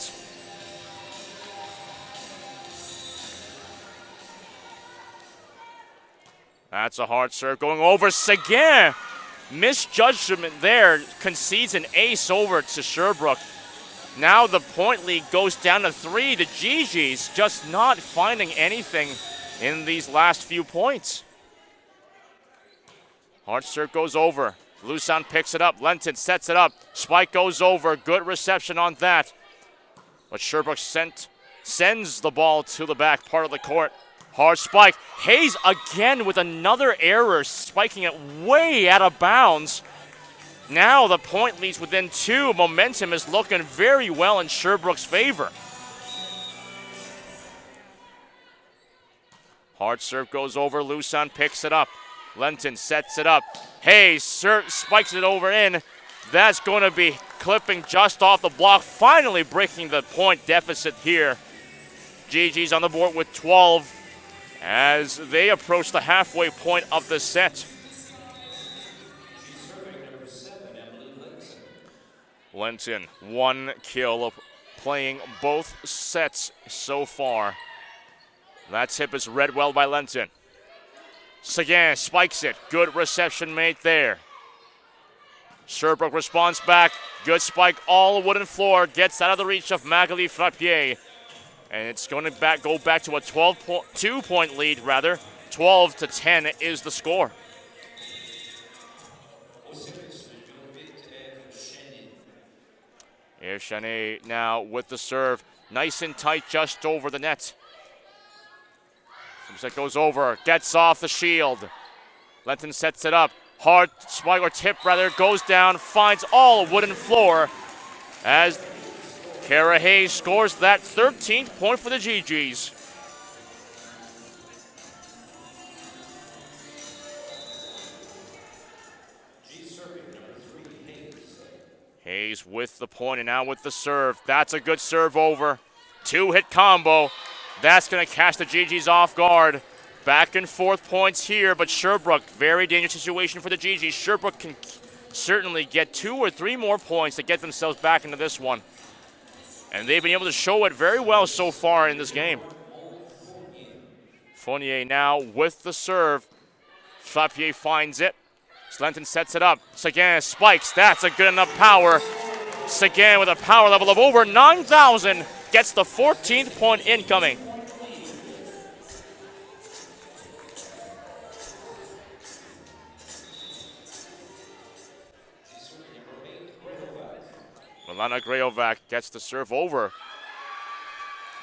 That's a hard serve going over. Sagan, misjudgment there, concedes an ace over to Sherbrooke. Now the point lead goes down to 3. The GGs just not finding anything in these last few points. Hard serve goes over. Lusan picks it up. Lenton sets it up. Spike goes over. Good reception on that. But Sherbrooke sends the ball to the back part of the court. Hard spike. Hayes again with another error, spiking it way out of bounds. Now the point leads within 2. Momentum is looking very well in Sherbrooke's favor. Hard serve goes over. Lusan picks it up. Lenton sets it up. Hayes spikes it over in. That's going to be clipping just off the block. Finally breaking the point deficit here. GG's on the board with 12 as they approach the halfway point of the set. Lenton, 1 kill, playing both sets so far. That tip is read well by Lenton. Sagan spikes it. Good reception made there. Sherbrooke responds back. Good spike all wooden floor. Gets out of the reach of Magali Frappier. And it's going to go back to a 2-point lead, rather. 12-10 is the score. Here's Shanae now with the serve. Nice and tight just over the net. Set goes over, gets off the shield. Lenton sets it up. Hard spike or tip, rather, goes down, finds all wooden floor as Kara Hayes scores that 13th point for the GGs. Hayes with the point and now with the serve. That's a good serve over. 2-hit combo. That's going to catch the GGs off guard. Back and forth points here, but Sherbrooke, very dangerous situation for the GGs. Sherbrooke can certainly get 2 or 3 more points to get themselves back into this one. And they've been able to show it very well so far in this game. Fournier now with the serve. Flapier finds it. Slenton sets it up. Seguin spikes. That's a good enough power. Seguin with a power level of over 9,000 gets the 14th point incoming. Milana Grajovac gets the serve over.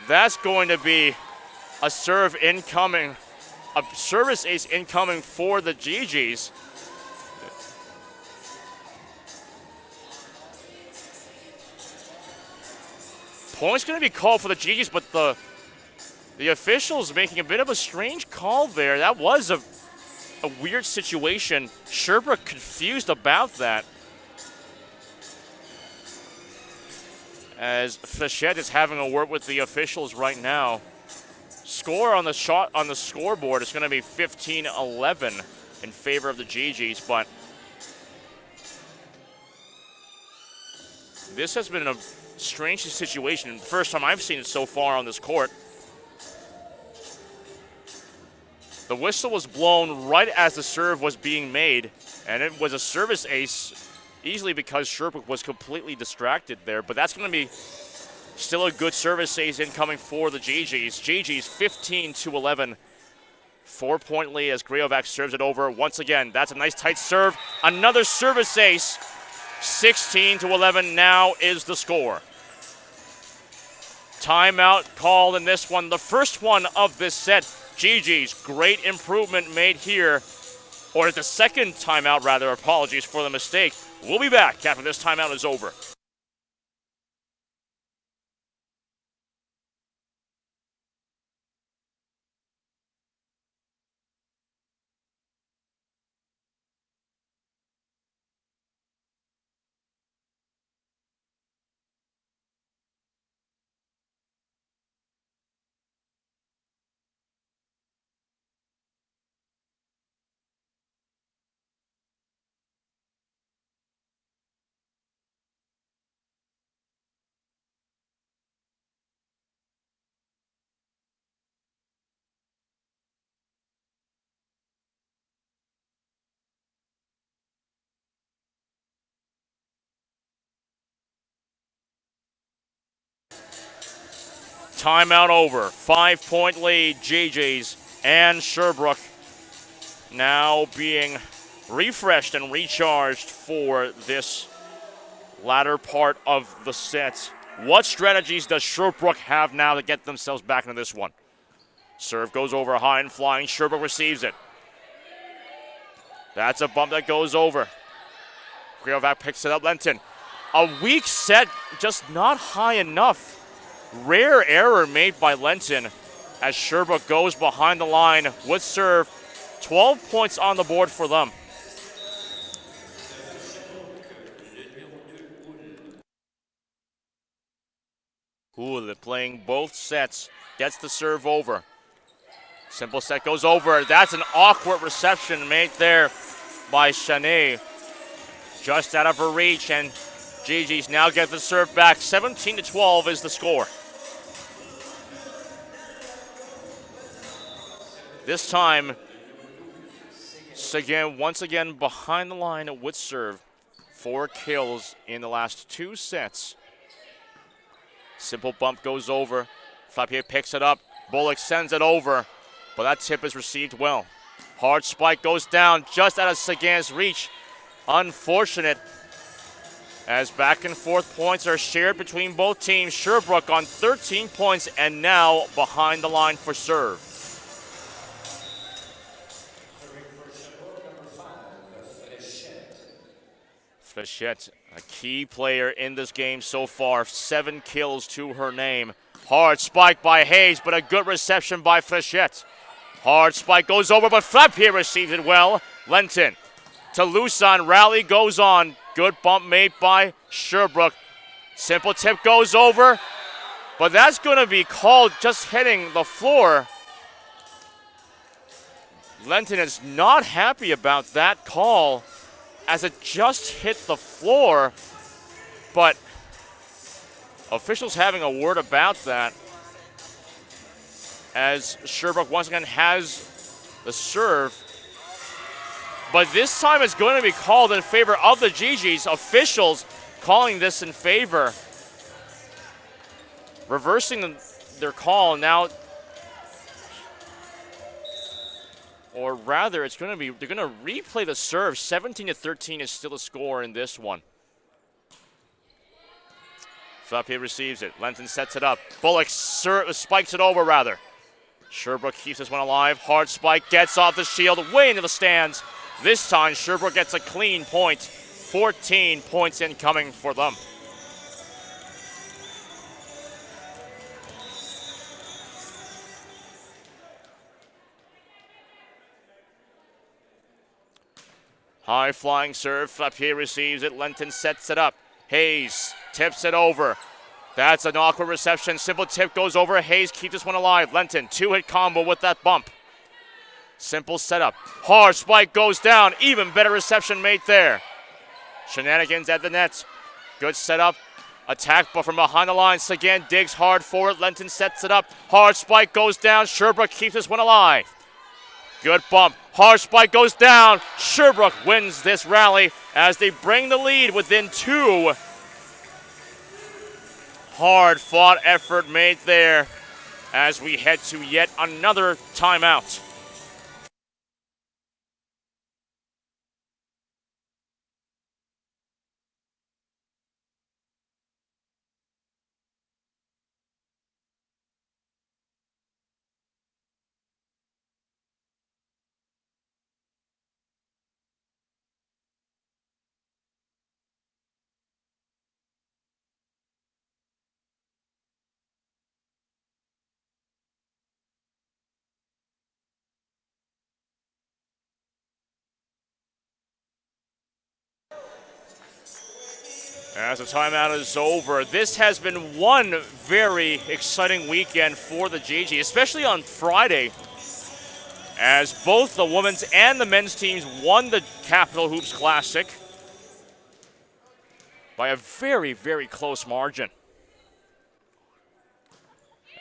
That's going to be a serve incoming, a service ace incoming for the GGs. Point's going to be called for the GGs, but the officials making a bit of a strange call there. That was a weird situation. Sherbrooke confused about that, as Flechette is having a word with the officials right now. Score on the scoreboard is going to be 15-11 in favor of the GGs, but this has been a strange situation. The first time I've seen it so far on this court. The whistle was blown right as the serve was being made, and it was a service ace, easily because Sherbrooke was completely distracted there, but that's going to be still a good service ace incoming for the GGs. GGs 15-11. 4-point lead as Grajovac serves it over. Once again, that's a nice tight serve. Another service ace. 16-11 now is the score. Timeout called in this one, the first one of this set. GG's, great improvement made here. Or the second timeout, rather, apologies for the mistake. We'll be back after this timeout is over. Timeout over. 5-point lead, GG's and Sherbrooke now being refreshed and recharged for this latter part of the set. What strategies does Sherbrooke have now to get themselves back into this one? Serve goes over high and flying. Sherbrooke receives it. That's a bump that goes over. Grajovac picks it up. Lenton. A weak set, just not high enough. Rare error made by Lenton as Sherbrooke goes behind the line with serve. 12 points on the board for them. They're playing both sets. Gets the serve over. Simple set goes over. That's an awkward reception made there by Shanae. Just out of her reach, and GG's now get the serve back. 17-12 is the score. This time, Seguin once again behind the line with serve. 4 kills in the last 2 sets. Simple bump goes over. Flappier picks it up. Bullock sends it over, but that tip is received well. Hard spike goes down just out of Seguin's reach. Unfortunate, as back and forth points are shared between both teams. Sherbrooke on 13 points and now behind the line for serve. Fléchette, a key player in this game so far. 7 kills to her name. Hard spike by Hayes, but a good reception by Fléchette. Hard spike goes over, but Flappier receives it well. Lenton to Lusan. Rally goes on. Good bump made by Sherbrooke. Simple tip goes over, but that's going to be called just hitting the floor. Lenton is not happy about that call, as it just hit the floor, but officials having a word about that, as Sherbrooke once again has the serve. But this time it's going to be called in favor of the GGs. Officials calling this in favor, reversing their call now. Or rather, it's going to be, they're going to replay the serve. 17-13 is still a score in this one. Flappier receives it. Lenton sets it up. Bullock spikes it over, rather. Sherbrooke keeps this one alive. Hard spike gets off the shield, way into the stands. This time, Sherbrooke gets a clean point. 14 points incoming for them. High flying serve. Flappier receives it. Lenton sets it up. Hayes tips it over. That's an awkward reception. Simple tip goes over. Hayes keeps this one alive. Lenton, 2-hit combo with that bump. Simple setup. Hard spike goes down. Even better reception made there. Shenanigans at the net. Good setup. Attack, but from behind the line. Seguin digs hard forward. Lenton sets it up. Hard spike goes down. Sherbrooke keeps this one alive. Good bump. Hard spike goes down. Sherbrooke wins this rally as they bring the lead within 2. Hard fought effort made there as we head to yet another timeout. As the timeout is over, this has been one very exciting weekend for the GG, especially on Friday, as both the women's and the men's teams won the Capital Hoops Classic by a very, very close margin.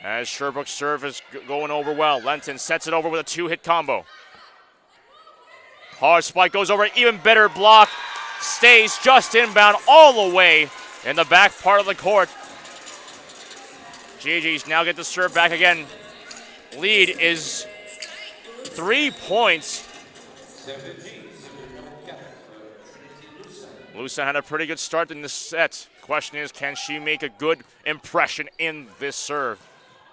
As Sherbrooke's serve is going over well, Lenton sets it over with a 2-hit combo. Hard spike goes over, even better block. Stays just inbound all the way in the back part of the court. GG's now get the serve back again. Lead is 3 points. Lusa had a pretty good start in this set. Question is, can she make a good impression in this serve?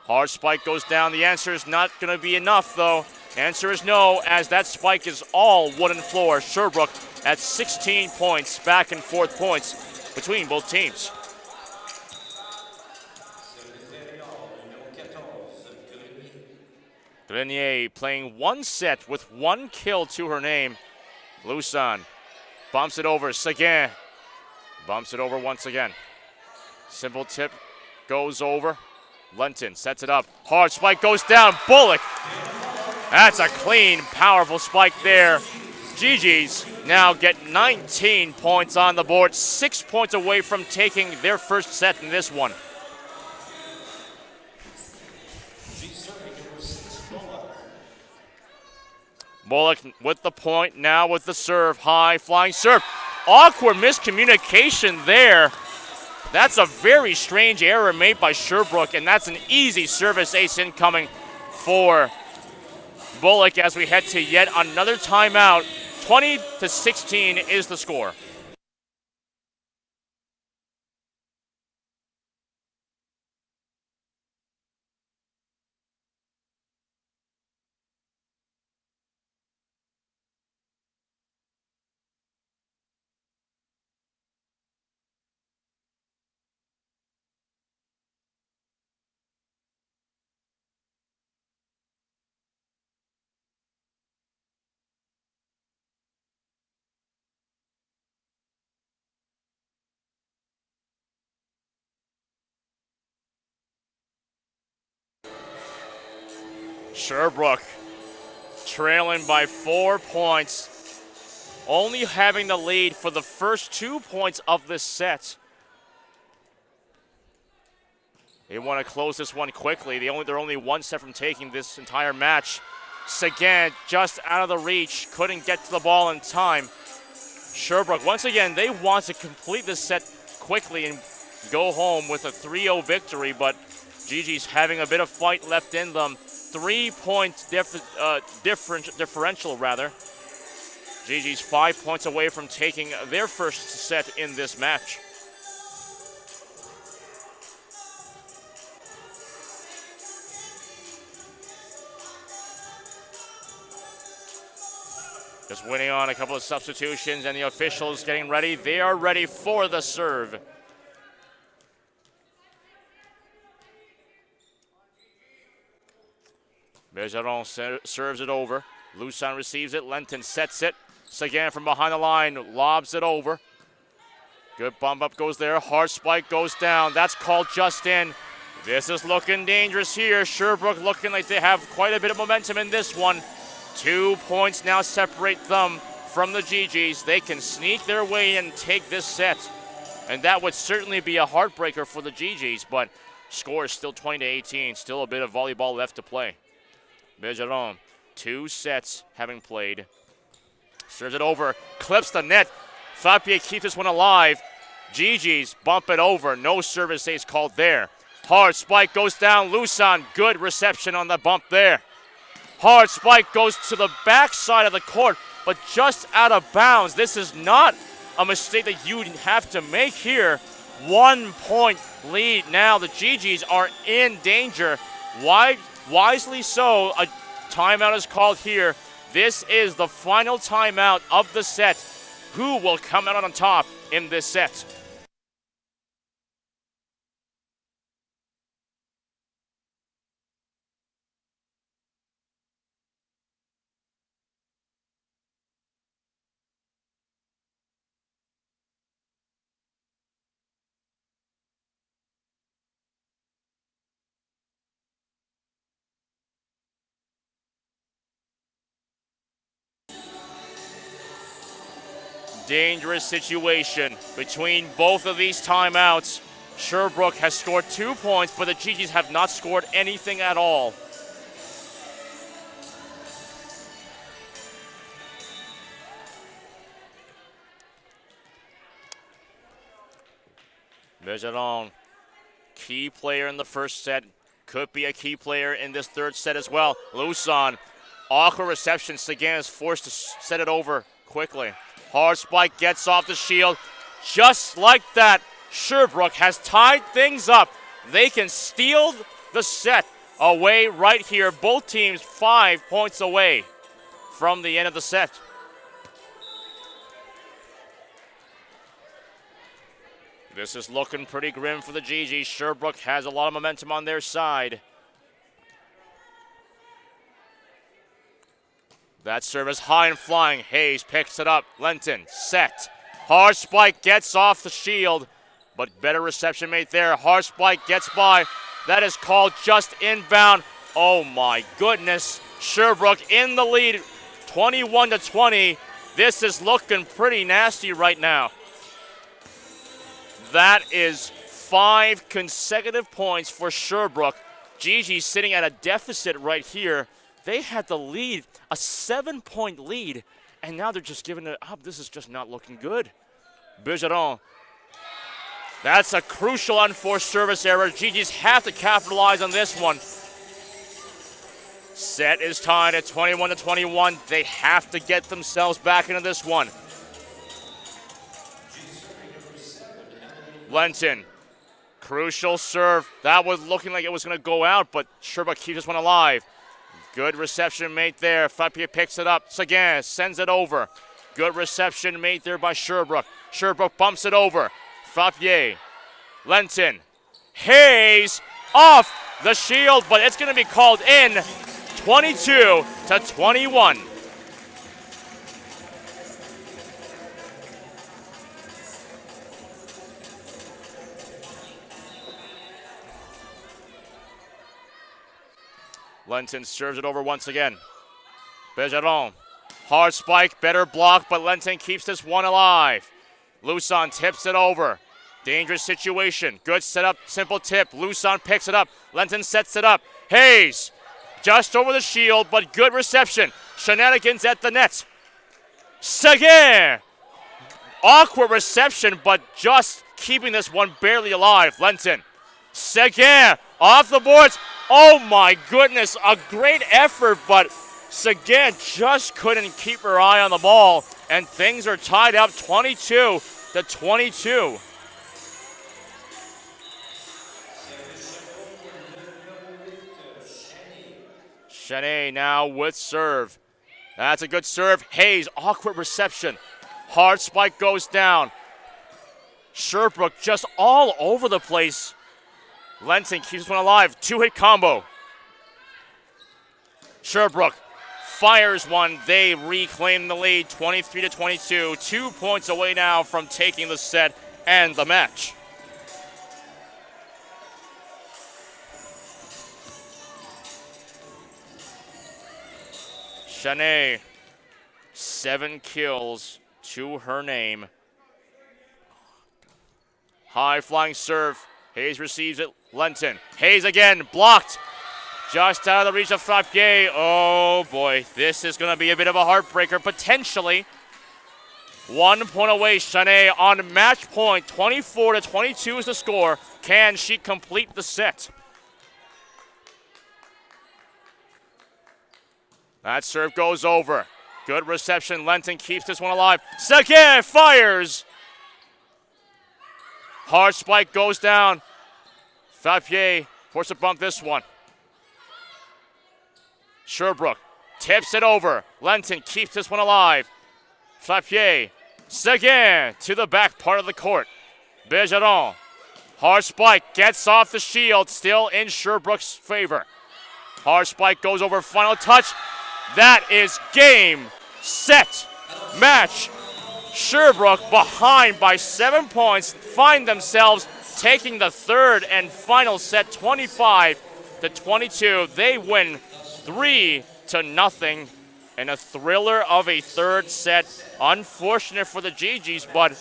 Hard spike goes down. The answer is not going to be enough, though. Answer is no, as that spike is all wooden floor. Sherbrooke at 16 points, back and forth points between both teams. Grenier playing one set with 1 kill to her name. Lusan bumps it over. Seguin bumps it over once again. Simple tip goes over. Lenton sets it up. Hard spike goes down. Bullock. That's a clean, powerful spike there. GG's now get 19 points on the board, 6 points away from taking their first set in this one. Bullock with the point, now with the serve, high flying serve. Awkward miscommunication there. That's a very strange error made by Sherbrooke, and that's an easy service ace incoming for Bullock as we head to yet another timeout. 20-16 is the score. Sherbrooke trailing by 4 points, only having the lead for the first 2 points of this set. They want to close this one quickly. They're only 1 set from taking this entire match. Seguin just out of the reach, couldn't get to the ball in time. Sherbrooke, once again, they want to complete this set quickly and go home with a 3-0 victory, but GG's having a bit of fight left in them. 3 point differential rather. GG's 5 points away from taking their first set in this match. Just waiting on a couple of substitutions and the officials getting ready. They are ready for the serve. Bergeron serves it over. Lusan receives it. Lenton sets it. Seguin from behind the line lobs it over. Good bump up goes there. Hard spike goes down. That's called just in. This is looking dangerous here. Sherbrooke looking like they have quite a bit of momentum in this one. 2 points now separate them from the GGs. They can sneak their way in and take this set. And that would certainly be a heartbreaker for the GGs, but score is still 20-18. Still a bit of volleyball left to play. Bergeron, 2 sets having played. Serves it over, clips the net. Fapie keeps this one alive. GG's bump it over. No service ace called there. Hard spike goes down. Lusan, good reception on the bump there. Hard spike goes to the backside of the court, but just out of bounds. This is not a mistake that you have to make here. 1 point lead now. The GGs are in danger. Wisely so, a timeout is called here. This is the final timeout of the set. Who will come out on top in this set? Dangerous situation between both of these timeouts. Sherbrooke has scored 2 points, but the GGs have not scored anything at all. Bergeron, key player in the first set, could be a key player in this third set as well. Lusan, awkward reception. Seguin is forced to set it over quickly. Hard spike gets off the shield. Just like that, Sherbrooke has tied things up. They can steal the set away right here. Both teams 5 points away from the end of the set. This is looking pretty grim for the GGs. Sherbrooke has a lot of momentum on their side. That service high and flying. Hayes picks it up. Lenton set. Hard spike gets off the shield, but better reception made there. Hard spike gets by. That is called just inbound. Oh my goodness. Sherbrooke in the lead, 21-20. This is looking pretty nasty right now. That is 5 consecutive points for Sherbrooke. GG sitting at a deficit right here. They had the lead, a 7-point lead, and now they're just giving it up. This is just not looking good. Bergeron That's a crucial unforced service error. GG's have to capitalize on this one. Set is tied at 21-21. They have to get themselves back into this one. Lenton, crucial serve. That was looking like it was going to go out, but Sherbrooke keeps this one alive. Good reception made there. Fappier picks it up. Seguin sends it over. Good reception made there by Sherbrooke. Sherbrooke bumps it over. Fappier, Lenton, Hayes off the shield, but it's going to be called in. 22-21. Lenton serves it over once again. Bergeron, hard spike, better block, but Lenton keeps this one alive. Luson tips it over. Dangerous situation. Good setup, simple tip. Luson picks it up. Lenton sets it up. Hayes, just over the shield, but good reception. Shenanigans at the net. Seguin, awkward reception, but just keeping this one barely alive. Lenton, Seguin, off the boards. Oh my goodness, a great effort, but Seguin just couldn't keep her eye on the ball, and things are tied up 22-22. Chenet now with serve. That's a good serve. Hayes, awkward reception. Hard spike goes down. Sherbrooke just all over the place. Lenton keeps this one alive. Two-hit combo. Sherbrooke fires one. They reclaim the lead, 23-22. 2 points away now from taking the set and the match. Chenet, 7 kills to her name. High flying serve. Hayes receives it. Lenton. Hayes again, blocked. Just out of the reach of Fappier. Oh boy, this is going to be a bit of a heartbreaker, potentially. 1 point away, Chenet on match point. 24-22 is the score. Can she complete the set? That serve goes over. Good reception. Lenton keeps this one alive. Seguin fires. Hard spike goes down. Fappier forced to bump this one. Sherbrooke tips it over. Lenton keeps this one alive. Fappier. Seguin to the back part of the court. Bergeron. Hard spike gets off the shield. Still in Sherbrooke's favor. Hard spike goes over. Final touch. That is game, set, match. Sherbrooke behind by 7 points, find themselves taking the third and final set, 25-22. They win 3-0 in a thriller of a third set. Unfortunate for the GGs, but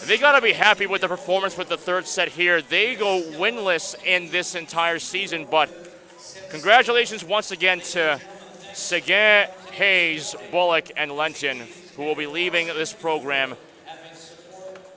they got to be happy with the performance with the third set here. They go winless in this entire season, but congratulations once again to Seguin, Hayes, Bullock, and Lenton, who will be leaving this program,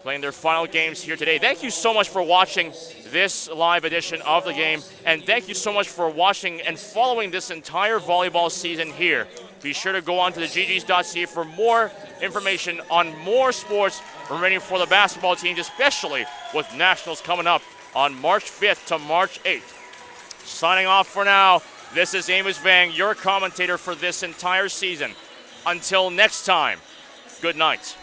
playing their final games here today. Thank you so much for watching this live edition of the game, and thank you so much for watching and following this entire volleyball season here. Be sure to go on to the GGs.ca for more information on more sports remaining for the basketball teams, especially with Nationals coming up on March 5th to March 8th. Signing off for now, this is Amos Vang, your commentator for this entire season. Until next time, good night.